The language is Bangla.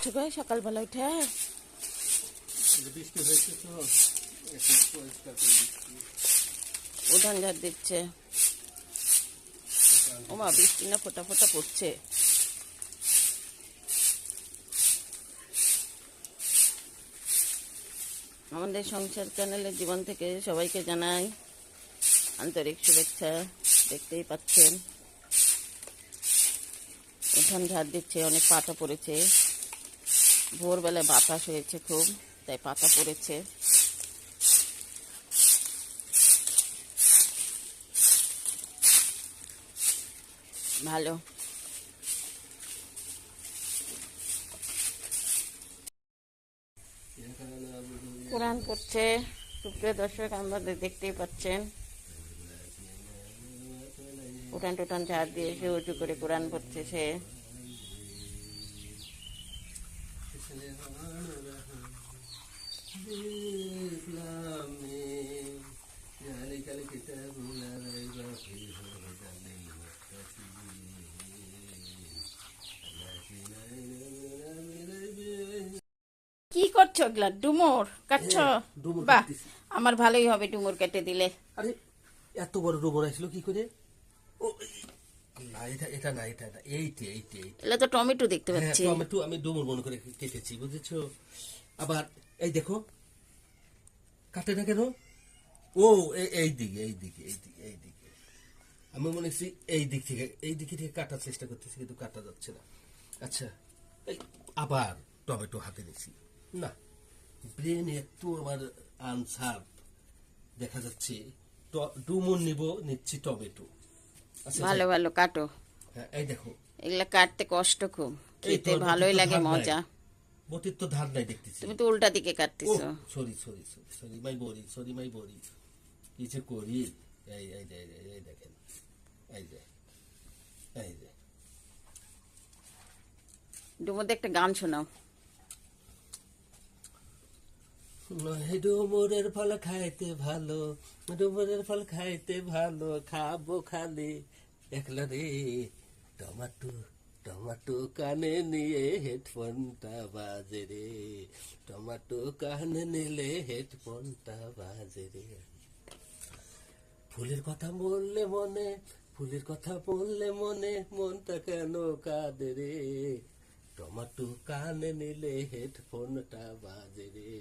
করছো গো সকালবেলা উঠে? বৃষ্টি হয়েছে তো এখন পরিষ্কার করে দিচ্ছি। উঠান ঝাড় দিচ্ছে। ওমা বৃষ্টি না ফোটা ফোটা পড়ছে। আমাদের সংসার চ্যানেলের জীবন থেকে সবাইকে জানাই আন্তরিক শুভেচ্ছা। দেখতেই পাচ্ছেন উঠান ঝাড় দিচ্ছে, অনেক পাতা পড়েছে। ভোরবেলায় বাতাস হয়েছে খুব, তাই পাতা পড়েছে। ভালো কোরআন করছে। সুপ্রিয় দর্শক, আমাদের দেখতেই পাচ্ছেন উঠান টুটান ঝাড় দিয়ে সে উঁচু করে কোরআন পড়ছে। সে কি করছো? ওগুলা ডুমুর কাটছ? বাহ, আমার ভালোই হবে ডুমুর কেটে দিলে। আরে এত বড় ডুমুর আসলো কি করে? ও না, এটা এটা না, এটা না, এইটা এইটা এইটা। এগুলো তো টমেটো দেখতে হ্যাঁ, পাচ্ছি। টমেটো আমি ডুমুর মনে করে কেটেছি, বুঝেছো? আবার এই দেখো, কাটে না কেন? ও এই দিকে এই দিকে এই দিকে এই দিকে, আমি মনে করছি এই দিক থেকে কাটার চেষ্টা করতেছি, কিন্তু কাটা যাচ্ছে না। আচ্ছা, এই আবার টমেটো হাতে নিছি। না, ব্রেন একটু আমার আনসার দেখা যাচ্ছে। ডুমুর নিচ্ছি টমেটো। আচ্ছা ভালো ভালো কাটো। হ্যাঁ, এই দেখো, এগুলা কাটতে কষ্ট খুব, এই খেতে তো ভালোই লাগে, মজা। বটির তো ধার নাই দেখতেছি। তুমি তো উল্টা দিকে ও কাটতেছো। Sorry sorry sorry sorry my body কিছু করি। এই এই যে এই দেখেন, এই যে এই যে ডুমুর একটা গান শোনাও। ডুমুরের ফল খাইতে ভালো, ডুমুরের ফল খাইতে ভালো, খাবো খালি একলা রে। টমাটো টমাটো কানে নিয়ে হেডফোনটা বাজে রে, টমাটো কানে নিলে হেডফোনটা বাজে রে। ফুলের কথা বললে মনে, ফুলের কথা বললে মনে, মনটা কেন কাঁদে রে, টমাটো কানে নিলে হেডফোনটা বাজে রে।